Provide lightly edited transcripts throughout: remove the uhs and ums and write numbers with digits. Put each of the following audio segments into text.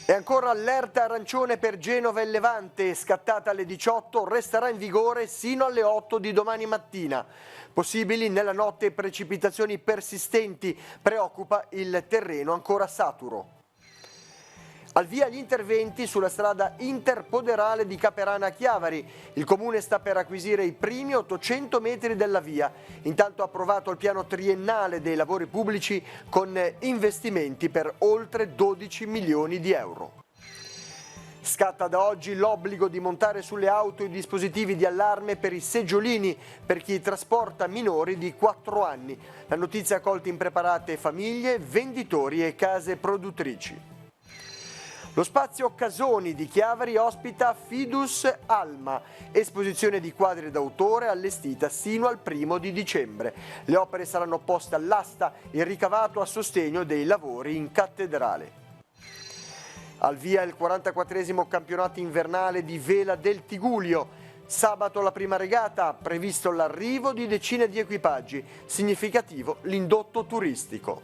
E ancora allerta arancione per Genova e Levante, scattata alle 18, resterà in vigore sino alle 8 di domani mattina. Possibili nella notte precipitazioni persistenti, preoccupa il terreno ancora saturo. Al via gli interventi sulla strada interpoderale di Caperana a Chiavari. Il comune sta per acquisire i primi 800 metri della via. Intanto ha approvato il piano triennale dei lavori pubblici con investimenti per oltre 12 milioni di euro. Scatta da oggi l'obbligo di montare sulle auto i dispositivi di allarme per i seggiolini per chi trasporta minori di 4 anni. La notizia ha colto impreparate famiglie, venditori e case produttrici. Lo spazio Casoni di Chiavari ospita Fidus Alma, esposizione di quadri d'autore allestita sino al 1° di dicembre. Le opere saranno poste all'asta, il ricavato a sostegno dei lavori in cattedrale. Al via il 44esimo campionato invernale di vela del Tigullio. Sabato la prima regata, previsto l'arrivo di decine di equipaggi, significativo l'indotto turistico.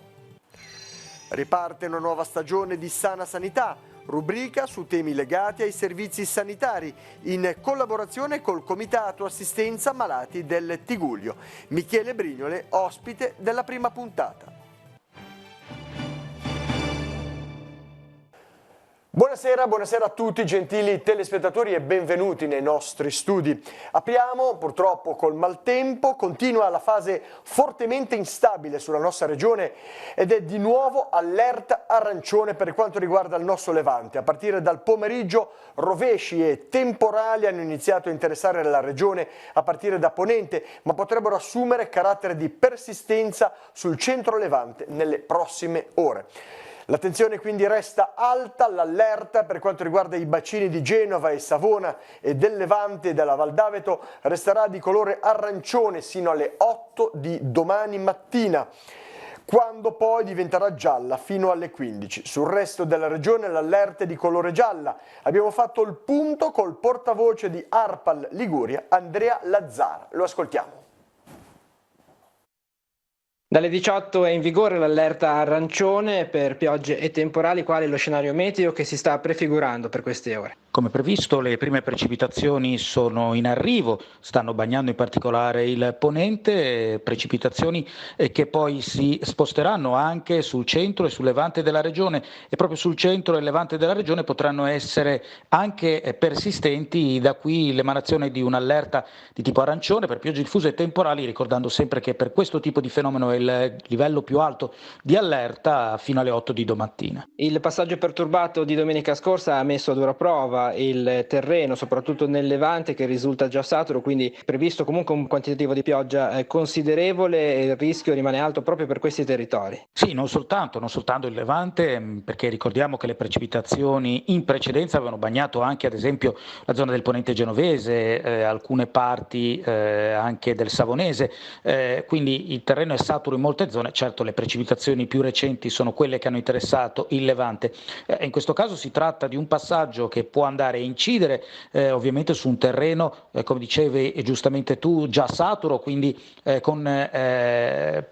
Riparte una nuova stagione di Sana Sanità, rubrica su temi legati ai servizi sanitari, in collaborazione col Comitato Assistenza Malati del Tigullio. Michele Brignole, ospite della prima puntata. Buonasera a tutti gentili telespettatori e benvenuti nei nostri studi. Apriamo purtroppo col maltempo, continua la fase fortemente instabile sulla nostra regione ed è di nuovo allerta arancione per quanto riguarda il nostro Levante. A partire dal pomeriggio rovesci e temporali hanno iniziato a interessare la regione a partire da Ponente, ma potrebbero assumere carattere di persistenza sul centro Levante nelle prossime ore. L'attenzione quindi resta alta, l'allerta per quanto riguarda i bacini di Genova e Savona e del Levante e della Val d'Aveto resterà di colore arancione sino alle 8 di domani mattina, quando poi diventerà gialla fino alle 15. Sul resto della regione l'allerta è di colore gialla. Abbiamo fatto il punto col portavoce di ARPAL Liguria, Andrea Lazzara. Lo ascoltiamo. Dalle 18 è in vigore l'allerta arancione per piogge e temporali, quale lo scenario meteo che si sta prefigurando per queste ore. Come previsto, le prime precipitazioni sono in arrivo, stanno bagnando in particolare il ponente, precipitazioni che poi si sposteranno anche sul centro e sul levante della regione, e proprio sul centro e levante della regione potranno essere anche persistenti, da qui l'emanazione di un'allerta di tipo arancione per piogge diffuse e temporali, ricordando sempre che per questo tipo di fenomeno è il livello più alto di allerta fino alle 8 di domattina. Il passaggio perturbato di domenica scorsa ha messo a dura prova il terreno, soprattutto nel Levante, che risulta già saturo, quindi previsto comunque un quantitativo di pioggia considerevole e il rischio rimane alto proprio per questi territori. Sì, non soltanto il Levante, perché ricordiamo che le precipitazioni in precedenza avevano bagnato anche ad esempio la zona del Ponente genovese, alcune parti anche del Savonese, quindi il terreno è saturo in molte zone. Certo, le precipitazioni più recenti sono quelle che hanno interessato il Levante. In questo caso si tratta di un passaggio che può andare a incidere ovviamente su un terreno, come dicevi giustamente tu, già saturo, quindi con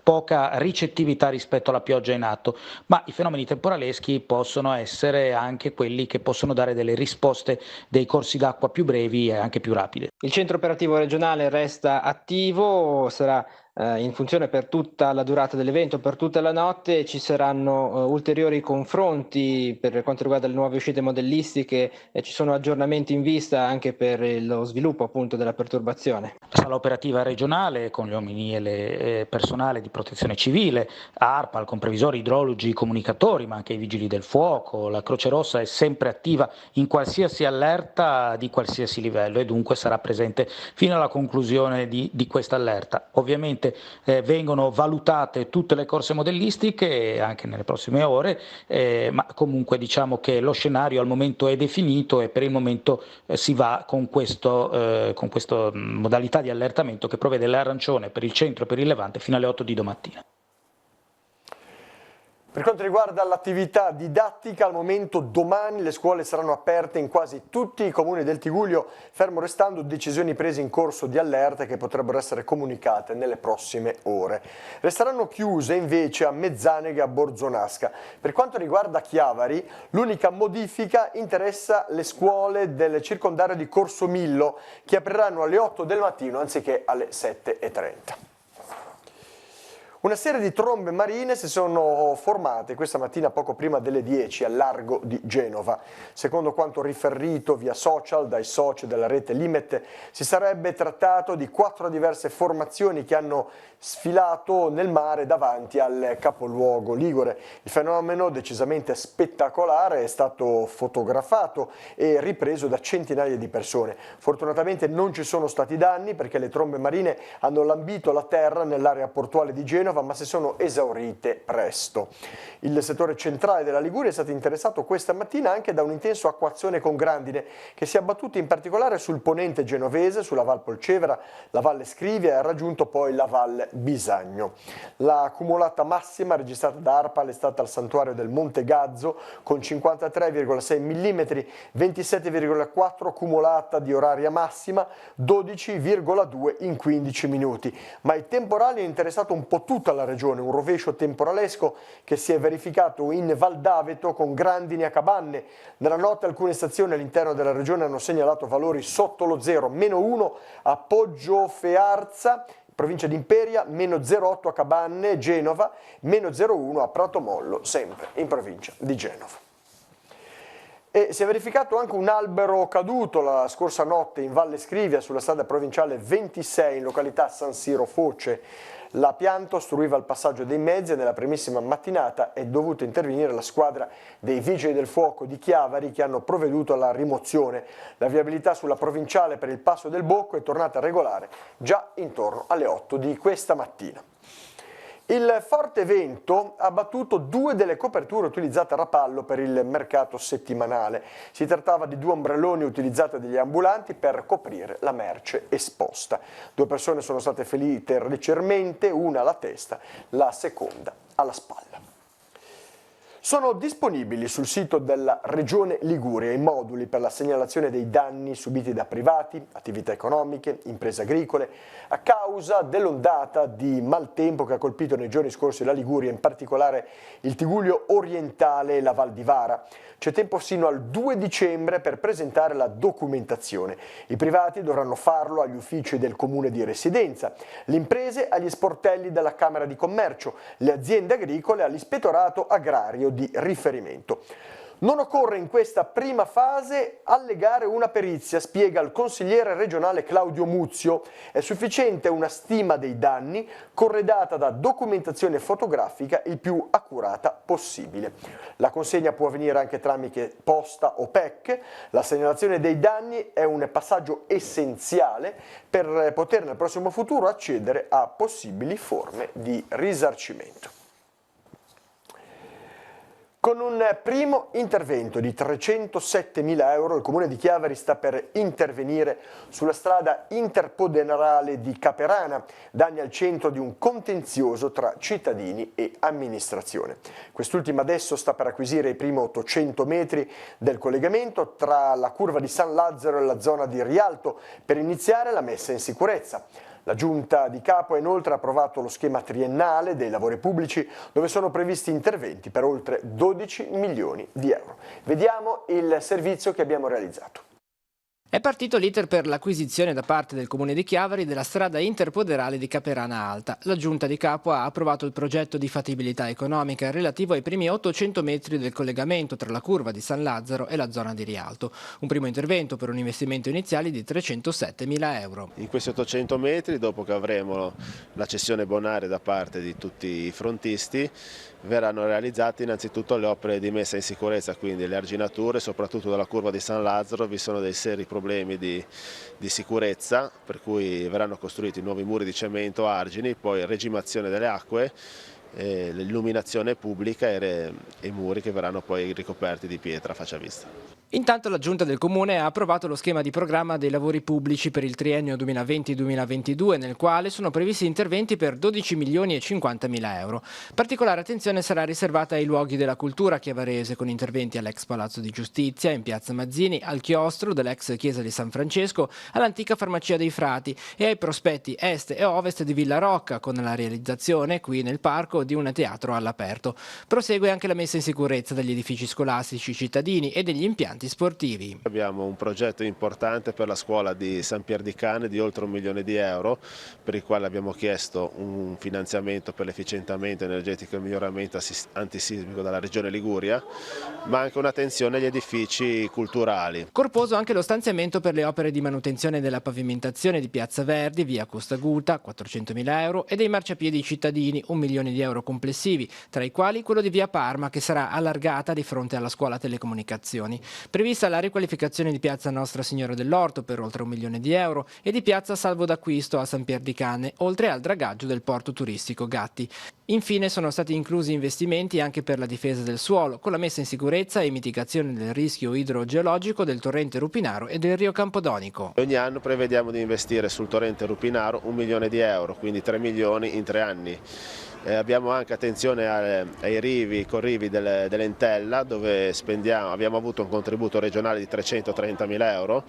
poca ricettività rispetto alla pioggia in atto, ma i fenomeni temporaleschi possono essere anche quelli che possono dare delle risposte, dei corsi d'acqua più brevi e anche più rapide. Il centro operativo regionale resta attivo, sarà in funzione per tutta la durata dell'evento, per tutta la notte. Ci saranno ulteriori confronti per quanto riguarda le nuove uscite modellistiche e ci sono aggiornamenti in vista anche per lo sviluppo appunto della perturbazione. La sala operativa regionale con gli uomini e personale di protezione civile, ARPAL con previsori, idrologi, comunicatori, ma anche i vigili del fuoco, la Croce Rossa è sempre attiva in qualsiasi allerta di qualsiasi livello e dunque sarà presente fino alla conclusione di questa allerta. Ovviamente vengono valutate tutte le corse modellistiche anche nelle prossime ore, ma comunque diciamo che lo scenario al momento è definito e per il momento si va con questa modalità di allertamento che prevede l'arancione per il centro e per il Levante fino alle 8 di domattina. Per quanto riguarda l'attività didattica, al momento domani le scuole saranno aperte in quasi tutti i comuni del Tigullio, fermo restando decisioni prese in corso di allerta che potrebbero essere comunicate nelle prossime ore. Resteranno chiuse invece a Mezzanega e a Borzonasca. Per quanto riguarda Chiavari, l'unica modifica interessa le scuole del circondario di Corso Millo, che apriranno alle 8 del mattino anziché alle 7:30. Una serie di trombe marine si sono formate questa mattina poco prima delle 10 al largo di Genova. Secondo quanto riferito via social dai soci della rete Limet, si sarebbe trattato di 4 diverse formazioni che hanno sfilato nel mare davanti al capoluogo ligure. Il fenomeno, decisamente spettacolare, è stato fotografato e ripreso da centinaia di persone. Fortunatamente non ci sono stati danni perché le trombe marine hanno lambito la terra nell'area portuale di Genova, ma si sono esaurite presto. Il settore centrale della Liguria è stato interessato questa mattina anche da un intenso acquazzone con grandine che si è abbattuto in particolare sul ponente genovese, sulla Val Polcevera, la Valle Scrivia e ha raggiunto poi la Val Bisagno. La cumulata massima registrata da ARPAL è stata al santuario del Monte Gazzo con 53,6 mm, 27,4 cumulata di oraria massima, 12,2 in 15 minuti. Ma i temporali hanno interessato un po' tutta la regione, un rovescio temporalesco che si è verificato in Val d'Aveto con grandini a cabanne. Nella notte alcune stazioni all'interno della regione hanno segnalato valori sotto lo zero, -1 a Poggio Fearza, provincia di Imperia, -0,8 a Cabanne, Genova, -0,1 a Prato Mollo, sempre in provincia di Genova. E si è verificato anche un albero caduto la scorsa notte in Valle Scrivia sulla strada provinciale 26 in località San Siro Foce. La pianta ostruiva il passaggio dei mezzi e nella primissima mattinata è dovuta intervenire la squadra dei Vigili del Fuoco di Chiavari che hanno provveduto alla rimozione. La viabilità sulla provinciale per il passo del Bocco è tornata regolare già intorno alle 8 di questa mattina. Il forte vento ha abbattuto 2 delle coperture utilizzate a Rapallo per il mercato settimanale. Si trattava di 2 ombrelloni utilizzati dagli ambulanti per coprire la merce esposta. 2 persone sono state ferite leggermente, una alla testa, la seconda alla spalla. Sono disponibili sul sito della Regione Liguria i moduli per la segnalazione dei danni subiti da privati, attività economiche, imprese agricole, a causa dell'ondata di maltempo che ha colpito nei giorni scorsi la Liguria, in particolare il Tigullio orientale e la Val di Vara. C'è tempo sino al 2 dicembre per presentare la documentazione. I privati dovranno farlo agli uffici del comune di residenza, le imprese agli sportelli della Camera di Commercio, le aziende agricole all'ispettorato agrario di riferimento. Non occorre in questa prima fase allegare una perizia, spiega il consigliere regionale Claudio Muzio. È sufficiente una stima dei danni corredata da documentazione fotografica il più accurata possibile. La consegna può avvenire anche tramite posta o PEC. La segnalazione dei danni è un passaggio essenziale per poter nel prossimo futuro accedere a possibili forme di risarcimento. Con un primo intervento di 307.000 euro il Comune di Chiavari sta per intervenire sulla strada interpoderale di Caperana, danni al centro di un contenzioso tra cittadini e amministrazione. Quest'ultima adesso sta per acquisire i primi 800 metri del collegamento tra la curva di San Lazzaro e la zona di Rialto per iniziare la messa in sicurezza. La Giunta di Capo ha inoltre approvato lo schema triennale dei lavori pubblici dove sono previsti interventi per oltre 12 milioni di euro. Vediamo il servizio che abbiamo realizzato. È partito l'iter per l'acquisizione da parte del Comune di Chiavari della strada interpoderale di Caperana Alta. La Giunta di Capo ha approvato il progetto di fattibilità economica relativo ai primi 800 metri del collegamento tra la curva di San Lazzaro e la zona di Rialto. Un primo intervento per un investimento iniziale di 307.000 euro. In questi 800 metri, dopo che avremo la cessione bonaria da parte di tutti i frontisti, verranno realizzate innanzitutto le opere di messa in sicurezza, quindi le arginature, soprattutto dalla curva di San Lazzaro vi sono dei seri problemi di sicurezza, per cui verranno costruiti nuovi muri di cemento argini, poi regimazione delle acque l'illuminazione pubblica e i muri che verranno poi ricoperti di pietra a faccia vista. Intanto la Giunta del Comune ha approvato lo schema di programma dei lavori pubblici per il triennio 2020-2022, nel quale sono previsti interventi per 12 milioni e 50 mila euro. Particolare attenzione sarà riservata ai luoghi della cultura chiavarese, con interventi all'ex Palazzo di Giustizia, in Piazza Mazzini, al chiostro dell'ex Chiesa di San Francesco, all'antica Farmacia dei Frati e ai prospetti est e ovest di Villa Rocca, con la realizzazione, qui nel parco, di un teatro all'aperto. Prosegue anche la messa in sicurezza degli edifici scolastici cittadini e degli impianti sportivi. Abbiamo un progetto importante per la scuola di San Pier di Cane di oltre 1 milione di euro, per il quale abbiamo chiesto un finanziamento per l'efficientamento energetico e il miglioramento antisismico dalla Regione Liguria, ma anche un'attenzione agli edifici culturali. Corposo anche lo stanziamento per le opere di manutenzione della pavimentazione di Piazza Verdi, via Costaguta, 400 mila euro, e dei marciapiedi cittadini, 1 milione di euro complessivi, tra i quali quello di via Parma, che sarà allargata di fronte alla scuola telecomunicazioni. Prevista la riqualificazione di piazza Nostra Signora dell'Orto per oltre 1 milione di euro e di piazza Salvo d'Acquisto a San Pier di Cane, oltre al dragaggio del porto turistico Gatti. Infine sono stati inclusi investimenti anche per la difesa del suolo, con la messa in sicurezza e mitigazione del rischio idrogeologico del torrente Rupinaro e del Rio Campodonico. Ogni anno prevediamo di investire sul torrente Rupinaro 1 milione di euro, quindi 3 milioni in 3 anni. Abbiamo anche attenzione ai corrivi dell'Entella, dove abbiamo avuto un contributo regionale di 330 mila euro,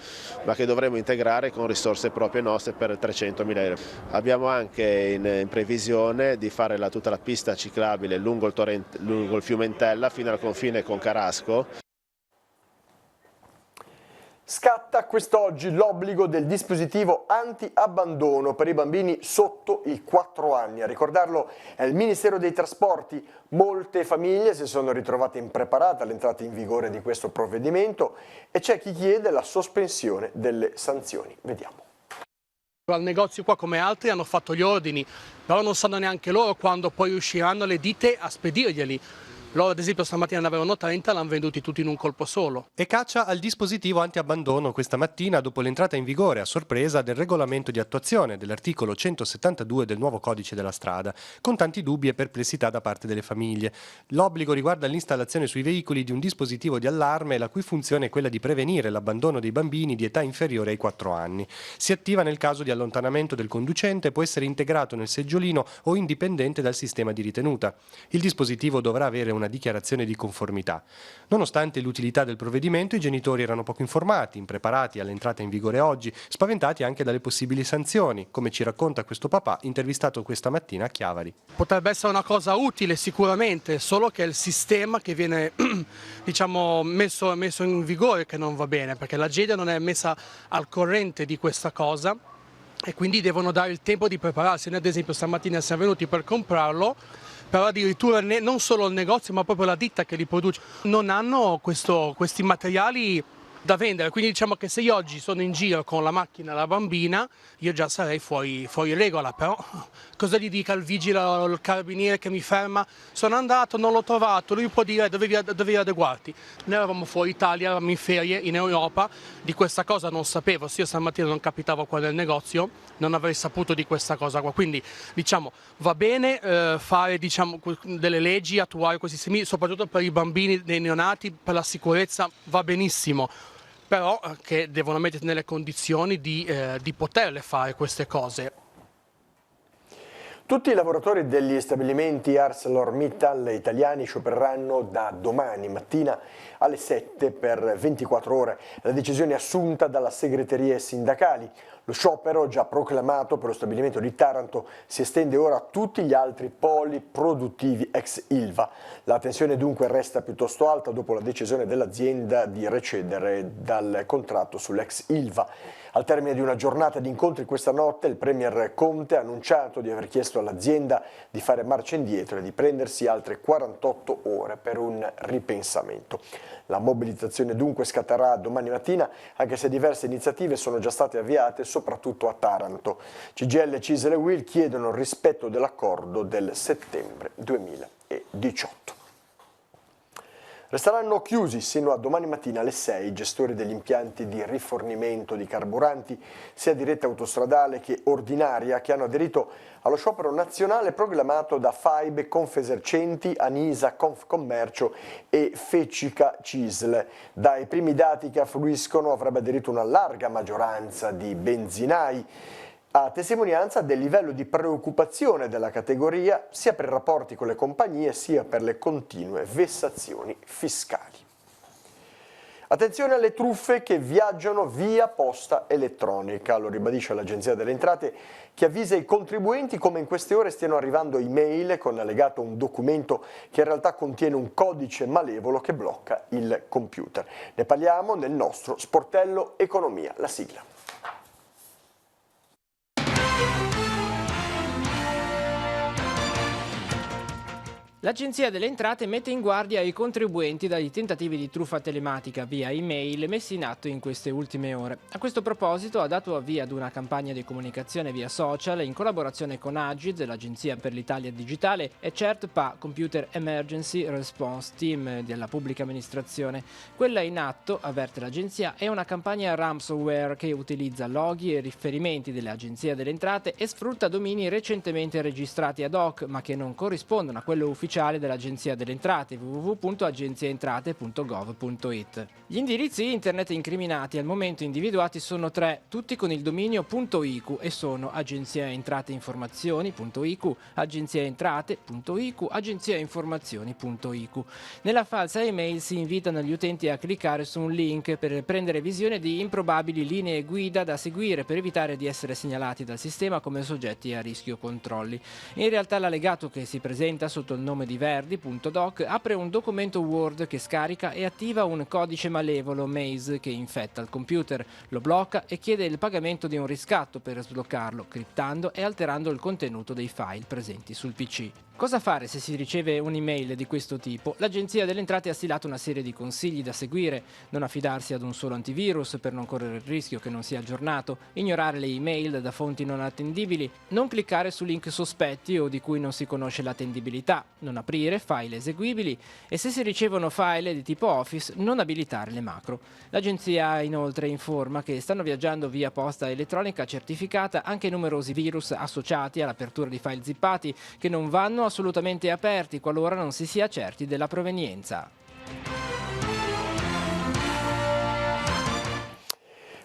ma che dovremo integrare con risorse proprie nostre per 300 mila euro. Abbiamo anche in previsione di fare tutta la pista ciclabile lungo il fiume Entella fino al confine con Carasco. Scatta quest'oggi l'obbligo del dispositivo anti-abbandono per i bambini sotto i 4 anni. A ricordarlo è il Ministero dei Trasporti. Molte famiglie si sono ritrovate impreparate all'entrata in vigore di questo provvedimento e c'è chi chiede la sospensione delle sanzioni. Vediamo. Al negozio qua, come altri, hanno fatto gli ordini, però non sanno neanche loro quando poi riusciranno le ditte a spedirglieli. Loro ad esempio stamattina ne avevano 30, l'hanno venduti tutti in un colpo solo. E caccia al dispositivo anti-abbandono questa mattina dopo l'entrata in vigore a sorpresa del regolamento di attuazione dell'articolo 172 del nuovo codice della strada, con tanti dubbi e perplessità da parte delle famiglie. L'obbligo riguarda l'installazione sui veicoli di un dispositivo di allarme la cui funzione è quella di prevenire l'abbandono dei bambini di età inferiore ai 4 anni. Si attiva nel caso di allontanamento del conducente e può essere integrato nel seggiolino o indipendente dal sistema di ritenuta. Il dispositivo dovrà avere una dichiarazione di conformità. Nonostante l'utilità del provvedimento, i genitori erano poco informati, impreparati all'entrata in vigore oggi, spaventati anche dalle possibili sanzioni, come ci racconta questo papà intervistato questa mattina a Chiavari. Potrebbe essere una cosa utile sicuramente, solo che è il sistema che viene diciamo, messo in vigore che non va bene, perché la gente non è messa al corrente di questa cosa e quindi devono dare il tempo di prepararsi. Noi ad esempio stamattina siamo venuti per comprarlo, però addirittura non solo il negozio ma proprio la ditta che li produce non hanno questi materiali da vendere, quindi diciamo che se io oggi sono in giro con la macchina e la bambina io già sarei fuori regola, però cosa gli dica il vigile o il carabiniere che mi ferma? Sono andato, non l'ho trovato, lui può dire dovevi adeguarti. Noi eravamo fuori Italia, eravamo in ferie in Europa, di questa cosa non sapevo, se io stamattina non capitavo qua nel negozio non avrei saputo di questa cosa qua, quindi diciamo va bene fare diciamo, delle leggi, attuare questi sistemi, soprattutto per i bambini dei neonati, per la sicurezza va benissimo, però che devono mettersi nelle condizioni di poterle fare queste cose. Tutti i lavoratori degli stabilimenti ArcelorMittal italiani sciopereranno da domani mattina alle 7 per 24 ore. La decisione è assunta dalla segreterie sindacali. Lo sciopero, già proclamato per lo stabilimento di Taranto, si estende ora a tutti gli altri poli produttivi ex Ilva. La tensione dunque resta piuttosto alta dopo la decisione dell'azienda di recedere dal contratto sull'ex Ilva. Al termine di una giornata di incontri questa notte, il Premier Conte ha annunciato di aver chiesto all'azienda di fare marcia indietro e di prendersi altre 48 ore per un ripensamento. La mobilitazione dunque scatterà domani mattina, anche se diverse iniziative sono già state avviate, soprattutto a Taranto. CGIL, CISL e UIL chiedono il rispetto dell'accordo del settembre 2018. Resteranno chiusi sino a domani mattina alle 6 i gestori degli impianti di rifornimento di carburanti, sia di rete autostradale che ordinaria, che hanno aderito allo sciopero nazionale proclamato da FAIB, Confesercenti, Anisa, Confcommercio e Fecica Cisl. Dai primi dati che affluiscono avrebbe aderito una larga maggioranza di benzinai, a testimonianza del livello di preoccupazione della categoria sia per i rapporti con le compagnie sia per le continue vessazioni fiscali. Attenzione alle truffe che viaggiano via posta elettronica, lo ribadisce l'Agenzia delle Entrate, che avvisa i contribuenti come in queste ore stiano arrivando email con allegato un documento che in realtà contiene un codice malevolo che blocca il computer. Ne parliamo nel nostro Sportello Economia, la sigla. L'Agenzia delle Entrate mette in guardia i contribuenti dai tentativi di truffa telematica via email messi in atto in queste ultime ore. A questo proposito ha dato avvio ad una campagna di comunicazione via social in collaborazione con Agid, l'Agenzia per l'Italia Digitale, e CERT-PA, Computer Emergency Response Team della pubblica amministrazione. Quella in atto, avverte l'Agenzia, è una campagna ransomware che utilizza loghi e riferimenti dell'Agenzia delle Entrate e sfrutta domini recentemente registrati ad hoc, ma che non corrispondono a quello ufficiale dell'Agenzia delle Entrate, www.agenziaentrate.gov.it. Gli indirizzi internet incriminati al momento individuati sono 3, tutti con il dominio .iq e sono agenziaentrateInformazioni.iq, agenziaentrate.iq, agenziainformazioni.iq. Nella falsa email si invitano gli utenti a cliccare su un link per prendere visione di improbabili linee guida da seguire per evitare di essere segnalati dal sistema come soggetti a rischio controlli. In realtà l'allegato che si presenta sotto il nome di Verdi.doc apre un documento Word che scarica e attiva un codice malevolo Maze che infetta il computer, lo blocca e chiede il pagamento di un riscatto per sbloccarlo, criptando e alterando il contenuto dei file presenti sul PC. Cosa fare se si riceve un'email di questo tipo? L'Agenzia delle Entrate ha stilato una serie di consigli da seguire: non affidarsi ad un solo antivirus per non correre il rischio che non sia aggiornato, ignorare le email da fonti non attendibili, non cliccare su link sospetti o di cui non si conosce l'attendibilità, non aprire file eseguibili e se si ricevono file di tipo Office non abilitare le macro. L'Agenzia inoltre informa che stanno viaggiando via posta elettronica certificata anche numerosi virus associati all'apertura di file zippati che non vanno assolutamente aperti qualora non si sia certi della provenienza.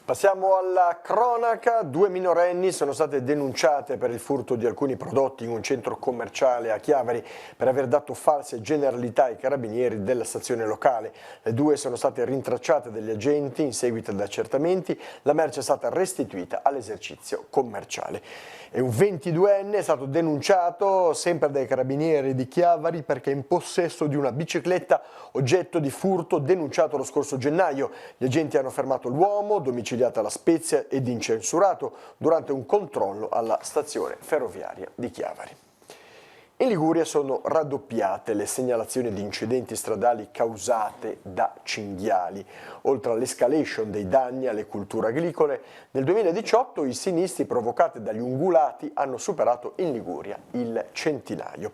Passiamo alla cronaca. 2 minorenni sono state denunciate per il furto di alcuni prodotti in un centro commerciale a Chiavari per aver dato false generalità ai carabinieri della stazione locale. Le 2 sono state rintracciate dagli agenti in seguito ad accertamenti. La merce è stata restituita all'esercizio commerciale. E un 22enne è stato denunciato sempre dai carabinieri di Chiavari perché è in possesso di una bicicletta oggetto di furto denunciato lo scorso gennaio. Gli agenti hanno fermato l'uomo, domiciliato alla Spezia ed incensurato durante un controllo alla stazione ferroviaria di Chiavari. In Liguria sono raddoppiate le segnalazioni di incidenti stradali causate da cinghiali. Oltre all'escalation dei danni alle culture agricole, nel 2018 i sinistri provocati dagli ungulati hanno superato in Liguria il centinaio.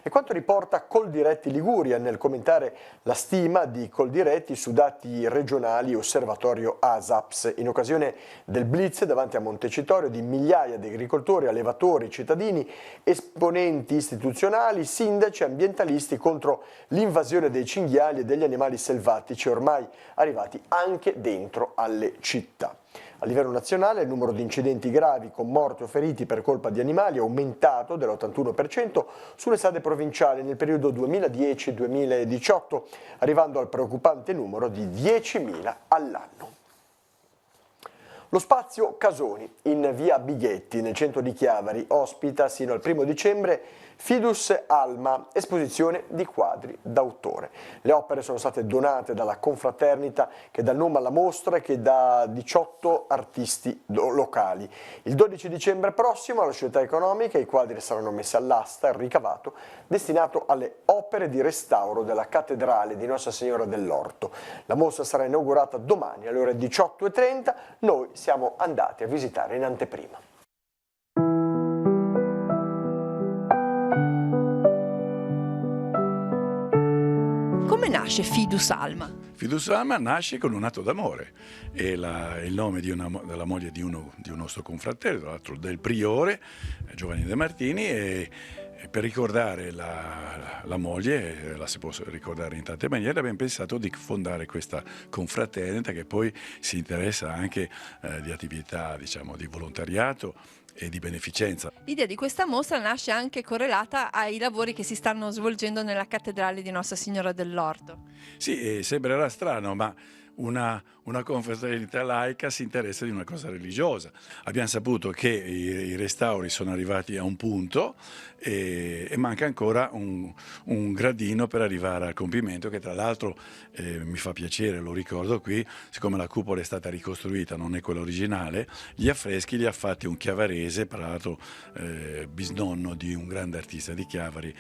E quanto riporta Coldiretti Liguria nel commentare la stima di Coldiretti su dati regionali osservatorio ASAPS in occasione del blitz davanti a Montecitorio di migliaia di agricoltori, allevatori, cittadini, esponenti istituzionali, sindaci, ambientalisti contro l'invasione dei cinghiali e degli animali selvatici ormai arrivati anche dentro alle città. A livello nazionale il numero di incidenti gravi con morti o feriti per colpa di animali è aumentato dell'81% sulle strade provinciali nel periodo 2010-2018, arrivando al preoccupante numero di 10.000 all'anno. Lo spazio Casoni in via Bighetti nel centro di Chiavari ospita sino al 1° dicembre Fidus Alma, esposizione di quadri d'autore. Le opere sono state donate dalla confraternita che dà il nome alla mostra e che dà 18 artisti locali. Il 12 dicembre prossimo alla Società Economica i quadri saranno messi all'asta, il ricavato destinato alle opere di restauro della cattedrale di Nostra Signora dell'Orto. La mostra sarà inaugurata domani alle ore 18:30, noi siamo andati a visitare in anteprima. Come nasce nasce Fidus Alma? Fidus Alma nasce con un atto d'amore, è il nome della moglie di un nostro confratello, tra l'altro del priore, Giovanni De Martini, e per ricordare la moglie, la si può ricordare in tante maniere, abbiamo pensato di fondare questa confraternita che poi si interessa anche di attività, diciamo, di volontariato e di beneficenza. L'idea di questa mostra nasce anche correlata ai lavori che si stanno svolgendo nella cattedrale di Nostra Signora dell'Orto. Sì, sembrerà strano, ma una confraternita laica si interessa di una cosa religiosa. Abbiamo saputo che i restauri sono arrivati a un punto e manca ancora un gradino per arrivare al compimento, che tra l'altro mi fa piacere, lo ricordo qui, siccome la cupola è stata ricostruita, non è quella originale, gli affreschi li ha fatti un chiavarese, tra l'altro bisnonno di un grande artista di Chiavari,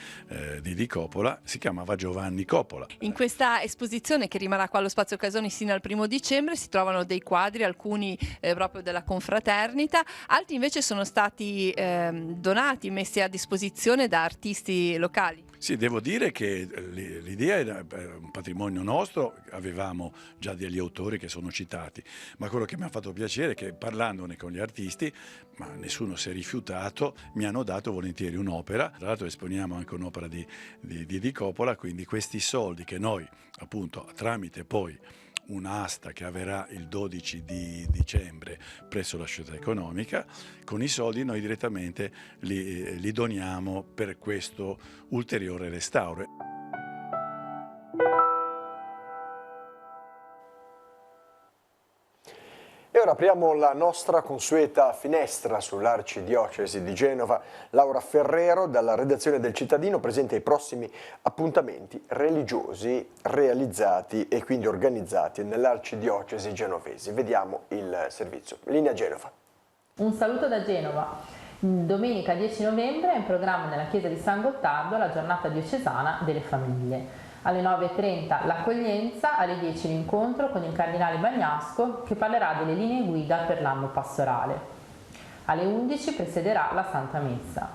di Coppola, si chiamava Giovanni Coppola. In questa esposizione, che rimarrà qua allo Spazio Casoni sino al 1° dicembre, si trovano dei quadri, alcuni proprio della confraternita, altri invece sono stati donati, messi a disposizione da artisti locali. Sì, devo dire che l'idea era un patrimonio nostro, avevamo già degli autori che sono citati, ma quello che mi ha fatto piacere è che parlandone con gli artisti, ma nessuno si è rifiutato, mi hanno dato volentieri un'opera, tra l'altro esponiamo anche un'opera di Coppola, quindi questi soldi che noi appunto tramite poi un'asta che avverrà il 12 di dicembre presso la Società Economica, con i soldi noi direttamente li doniamo per questo ulteriore restauro. E ora apriamo la nostra consueta finestra sull'Arcidiocesi di Genova. Laura Ferrero, dalla redazione del Cittadino, presenta i prossimi appuntamenti religiosi realizzati e quindi organizzati nell'Arcidiocesi genovesi. Vediamo il servizio. Linea Genova. Un saluto da Genova. Domenica 10 novembre è in programma nella chiesa di San Gottardo la giornata diocesana delle famiglie. Alle 9:30 l'accoglienza, alle 10 l'incontro con il cardinale Bagnasco, che parlerà delle linee guida per l'anno pastorale. Alle 11 precederà la Santa Messa.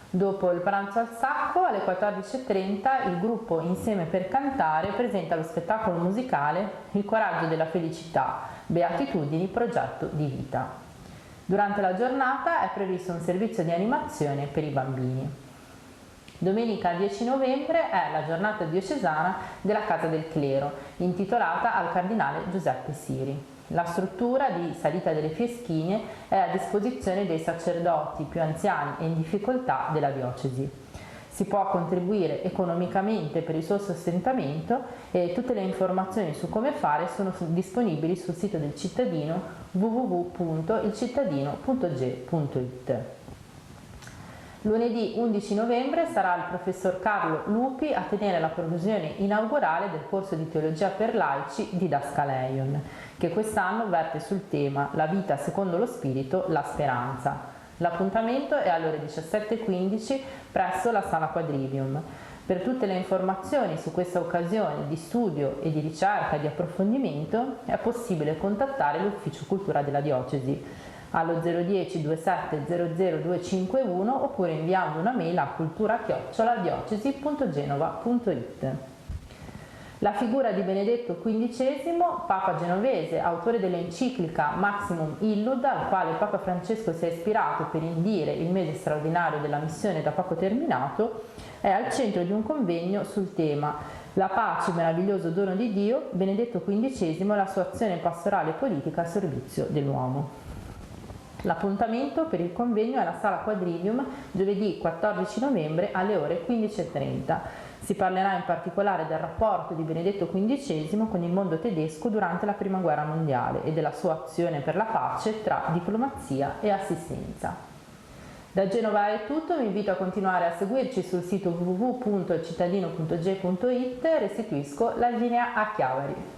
Dopo il pranzo al sacco, alle 14:30 il gruppo Insieme per Cantare presenta lo spettacolo musicale Il coraggio della felicità, beatitudini, progetto di vita. Durante la giornata è previsto un servizio di animazione per i bambini. Domenica 10 novembre è la giornata diocesana della Casa del Clero, intitolata al cardinale Giuseppe Siri. La struttura di salita delle Fieschine è a disposizione dei sacerdoti più anziani e in difficoltà della diocesi. Si può contribuire economicamente per il suo sostentamento e tutte le informazioni su come fare sono disponibili sul sito del cittadino www.ilcittadino.ge.it. Lunedì 11 novembre sarà il professor Carlo Lupi a tenere la prolusione inaugurale del corso di teologia per laici di Dascaleion, che quest'anno verte sul tema La vita secondo lo spirito, la speranza. L'appuntamento è alle ore 17:15 presso la Sala Quadrivium. Per tutte le informazioni su questa occasione di studio e di ricerca e di approfondimento è possibile contattare l'Ufficio Cultura della Diocesi allo 010 27 00 251 oppure inviando una mail a cultura@diocesi.genova.it. La figura di Benedetto XV, Papa genovese, autore dell'enciclica Maximum Illud, al quale Papa Francesco si è ispirato per indire il mese straordinario della missione da poco terminato, è al centro di un convegno sul tema La pace, meraviglioso dono di Dio, Benedetto XV e la sua azione pastorale e politica al servizio dell'uomo. L'appuntamento per il convegno è alla Sala Quadrivium giovedì 14 novembre alle ore 15:30. Si parlerà in particolare del rapporto di Benedetto XV con il mondo tedesco durante la Prima Guerra Mondiale e della sua azione per la pace tra diplomazia e assistenza. Da Genova è tutto, vi invito a continuare a seguirci sul sito www.ilcittadino.ge.it e restituisco la linea a Chiavari.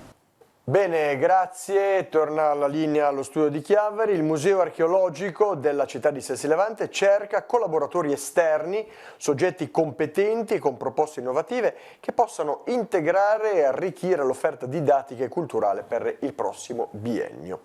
Bene, grazie. Torna la linea allo studio di Chiavari. Il Museo Archeologico della città di Sessi Levante cerca collaboratori esterni, soggetti competenti e con proposte innovative che possano integrare e arricchire l'offerta didattica e culturale per il prossimo biennio.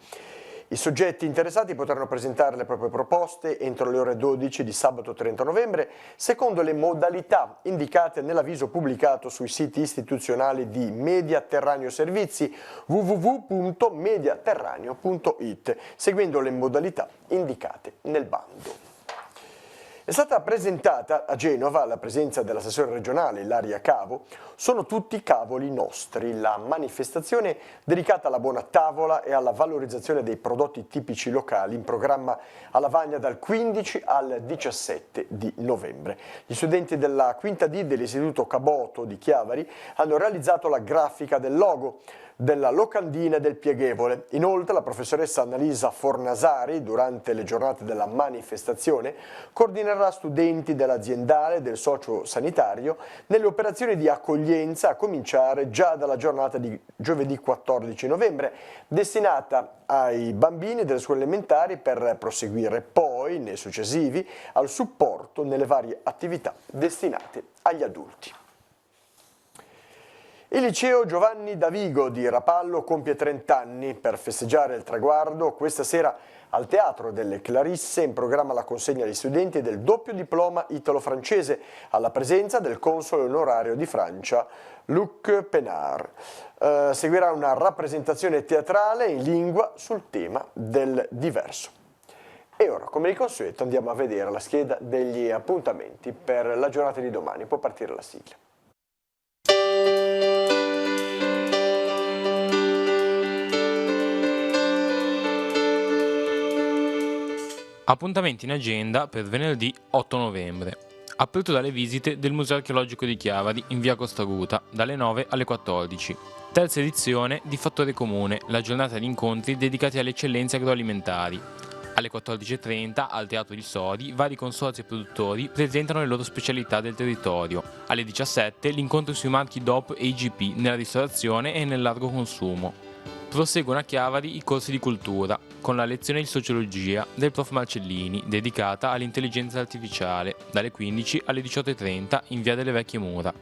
I soggetti interessati potranno presentare le proprie proposte entro le ore 12 di sabato 30 novembre, secondo le modalità indicate nell'avviso pubblicato sui siti istituzionali di Mediaterraneo Servizi www.mediaterraneo.it, seguendo le modalità indicate nel bando. È stata presentata a Genova, alla presenza dell'assessore regionale Ilaria Cavo, Sono tutti cavoli nostri, la manifestazione dedicata alla buona tavola e alla valorizzazione dei prodotti tipici locali in programma a Lavagna dal 15 al 17 di novembre. Gli studenti della quinta D dell'Istituto Caboto di Chiavari hanno realizzato la grafica del logo della locandina e del pieghevole. Inoltre la professoressa Annalisa Fornasari, durante le giornate della manifestazione, coordinerà studenti dell'aziendale e del socio-sanitario nelle operazioni di accoglienza, a cominciare già dalla giornata di giovedì 14 novembre, destinata ai bambini delle scuole elementari, per proseguire poi, nei successivi, al supporto nelle varie attività destinate agli adulti. Il liceo Giovanni Davigo di Rapallo compie 30 anni. Per festeggiare il traguardo, questa sera al Teatro delle Clarisse in programma la consegna agli studenti del doppio diploma italo-francese, alla presenza del console onorario di Francia Luc Penard. Seguirà una rappresentazione teatrale in lingua sul tema del diverso. E ora, come di consueto, andiamo a vedere la scheda degli appuntamenti per la giornata di domani. Può partire la sigla. Appuntamenti in agenda per venerdì 8 novembre. Aperto dalle visite del Museo Archeologico di Chiavari in via Costaguta dalle 9 alle 14. Terza edizione di Fattore Comune, la giornata di incontri dedicati alle eccellenze agroalimentari. Alle 14.30 al Teatro Il Sodi vari consorzi e produttori presentano le loro specialità del territorio. Alle 17 l'incontro sui marchi DOP e IGP nella ristorazione e nel largo consumo. Proseguono a Chiavari i corsi di cultura, con la lezione di sociologia del prof Marcellini, dedicata all'intelligenza artificiale, dalle 15 alle 18.30 in via delle Vecchie Mura.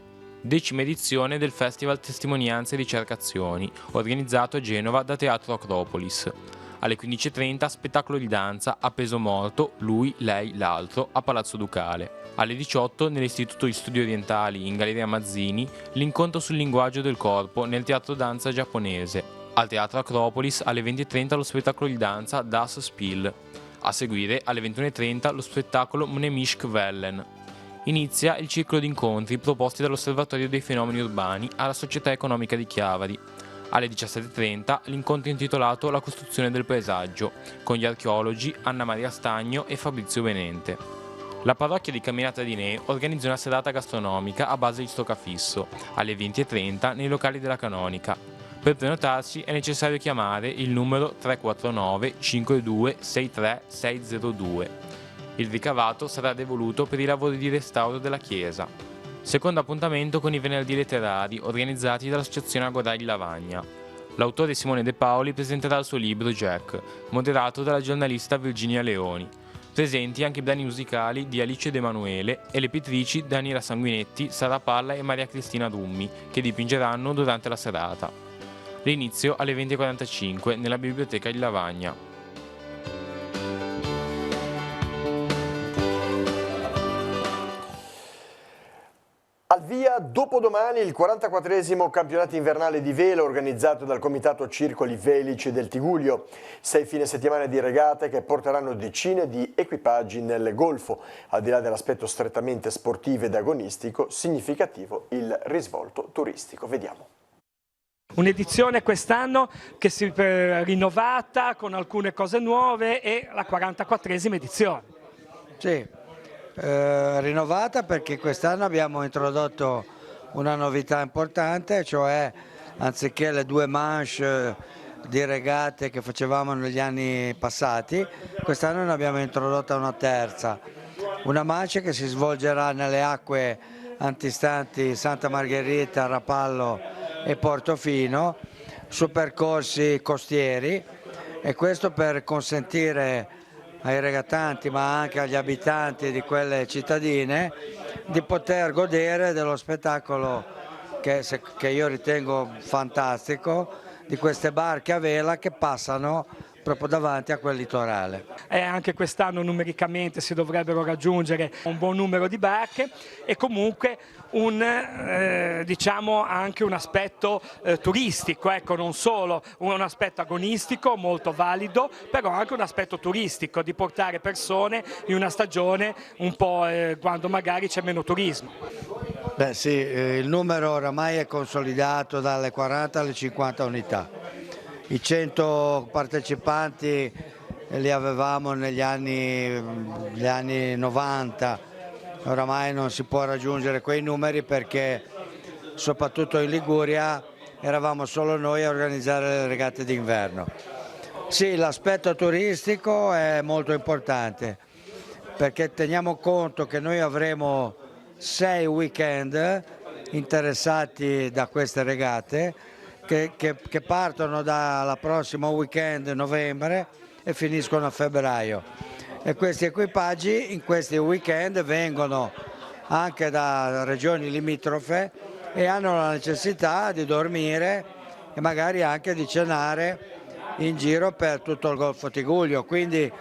10ª edizione del Festival Testimonianze e Ricercazioni, organizzato a Genova da Teatro Acropolis. Alle 15.30 spettacolo di danza a peso morto, lui, lei, l'altro, a Palazzo Ducale. Alle 18 nell'Istituto di Studi Orientali in Galleria Mazzini, l'incontro sul linguaggio del corpo nel teatro danza giapponese. Al Teatro Acropolis alle 20.30 lo spettacolo di danza Das Spiel. A seguire alle 21.30 lo spettacolo Mnemishk Wellen. Inizia il ciclo di incontri proposti dall'Osservatorio dei Fenomeni Urbani alla Società Economica di Chiavari. Alle 17.30 l'incontro intitolato La costruzione del paesaggio, con gli archeologi Anna Maria Stagno e Fabrizio Benente. La parrocchia di Caminata di Ne organizza una serata gastronomica a base di stoccafisso, alle 20.30 nei locali della Canonica. Per prenotarsi è necessario chiamare il numero 349 52 63 602. Il ricavato sarà devoluto per i lavori di restauro della chiesa. Secondo appuntamento con i venerdì letterari organizzati dall'Associazione Agorà di Lavagna. L'autore Simone De Paoli presenterà il suo libro Jack, moderato dalla giornalista Virginia Leoni. Presenti anche i brani musicali di Alice De Emanuele e le pittrici Daniela Sanguinetti, Sara Palla e Maria Cristina Rummi, che dipingeranno durante la serata. L'inizio alle 20.45 nella biblioteca di Lavagna. Al via dopodomani il 44esimo campionato invernale di velo organizzato dal Comitato Circoli Velici del Tigullio. 6 fine settimana di regate che porteranno decine di equipaggi nel golfo. Al di là dell'aspetto strettamente sportivo ed agonistico, significativo il risvolto turistico. Vediamo. Un'edizione quest'anno che si è rinnovata con alcune cose nuove, e la 44esima edizione. Sì, rinnovata perché quest'anno abbiamo introdotto una novità importante, cioè anziché le 2 manche di regate che facevamo negli anni passati, quest'anno ne abbiamo introdotta una terza. Una manche che si svolgerà nelle acque antistanti Santa Margherita, Rapallo e Portofino, su percorsi costieri, e questo per consentire ai regattanti ma anche agli abitanti di quelle cittadine di poter godere dello spettacolo che io ritengo fantastico, di queste barche a vela che passano proprio davanti a quel litorale. Anche quest'anno numericamente si dovrebbero raggiungere un buon numero di barche e comunque diciamo anche un aspetto turistico, ecco, non solo un aspetto agonistico molto valido, però anche un aspetto turistico, di portare persone in una stagione un po' quando magari c'è meno turismo. Beh sì, il numero oramai è consolidato dalle 40 alle 50 unità. I 100 partecipanti li avevamo negli anni 90, oramai non si può raggiungere quei numeri perché soprattutto in Liguria eravamo solo noi a organizzare le regate d'inverno. Sì, l'aspetto turistico è molto importante perché teniamo conto che noi avremo 6 weekend interessati da queste regate che partono dalla prossima weekend novembre e finiscono a febbraio. E questi equipaggi in questi weekend vengono anche da regioni limitrofe e hanno la necessità di dormire e magari anche di cenare in giro per tutto il Golfo Tigullio, quindi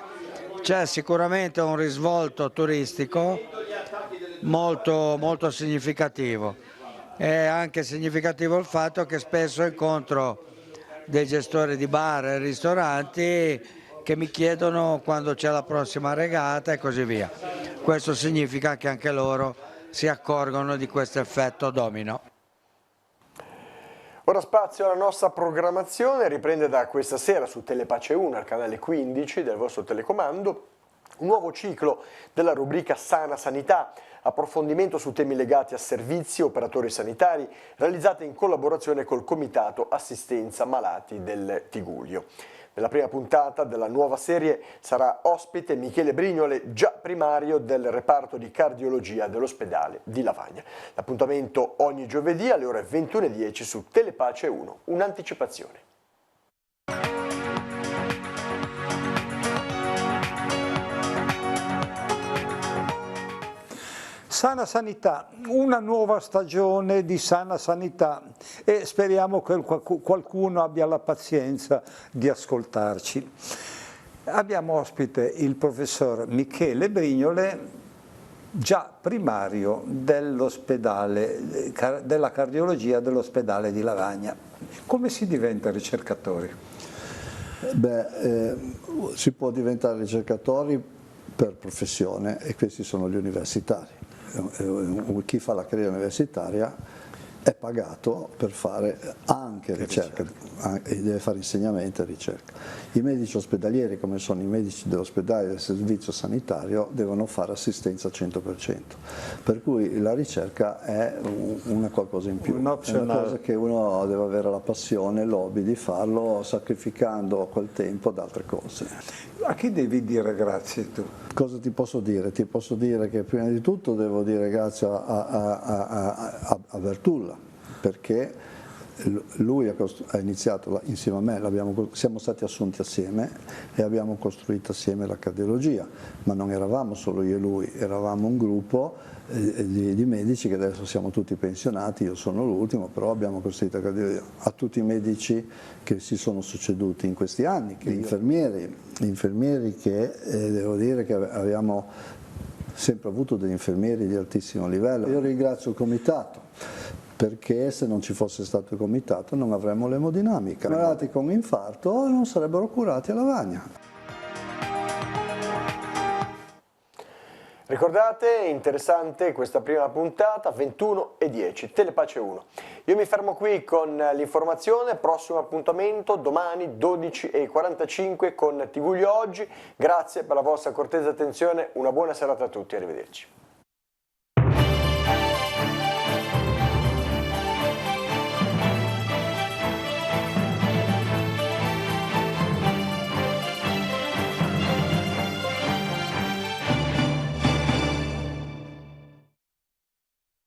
c'è sicuramente un risvolto turistico molto, molto significativo. È anche significativo il fatto che spesso incontro dei gestori di bar e ristoranti che mi chiedono quando c'è la prossima regata e così via. Questo significa che anche loro si accorgono di questo effetto domino. Ora spazio alla nostra programmazione, riprende da questa sera su Telepace 1 al canale 15 del vostro telecomando un nuovo ciclo della rubrica Sana Sanità, approfondimento su temi legati a servizi e operatori sanitari, realizzati in collaborazione col Comitato Assistenza Malati del Tigullio. Nella prima puntata della nuova serie sarà ospite Michele Brignole, già primario del reparto di cardiologia dell'ospedale di Lavagna. L'appuntamento ogni giovedì alle ore 21:10 su Telepace 1, un'anticipazione. Sana Sanità, una nuova stagione di Sana Sanità e speriamo che qualcuno abbia la pazienza di ascoltarci. Abbiamo ospite il professor Michele Brignole, già primario dell'ospedale, della cardiologia dell'ospedale di Lavagna. Come si diventa ricercatori? Si può diventare ricercatori per professione e questi sono gli universitari. Chi fa la carriera universitaria è pagato per fare anche ricerca, deve fare insegnamento e ricerca. I medici ospedalieri, come sono i medici dell'ospedale e del servizio sanitario, devono fare assistenza al 100%, per cui la ricerca è una qualcosa in più, è una cosa che uno deve avere la passione, l'hobby di farlo, sacrificando quel tempo ad altre cose. A chi devi dire grazie tu? Cosa ti posso dire? Ti posso dire che prima di tutto devo dire grazie a Vertulla, perché lui ha iniziato insieme a me, siamo stati assunti assieme e abbiamo costruito assieme la cardiologia, ma non eravamo solo io e lui, eravamo un gruppo di medici che adesso siamo tutti pensionati, io sono l'ultimo, però abbiamo costruito la cardiologia. A tutti i medici che si sono succeduti in questi anni, gli infermieri che devo dire che abbiamo sempre avuto degli infermieri di altissimo livello. Io ringrazio il comitato, perché se non ci fosse stato il comitato non avremmo l'emodinamica. I malati con infarto non sarebbero curati a Lavagna. Ricordate, interessante questa prima puntata, 21:10, Telepace 1. Io mi fermo qui con l'informazione, prossimo appuntamento domani 12:45 con Tigullio Oggi. Grazie per la vostra cortese attenzione, una buona serata a tutti, arrivederci.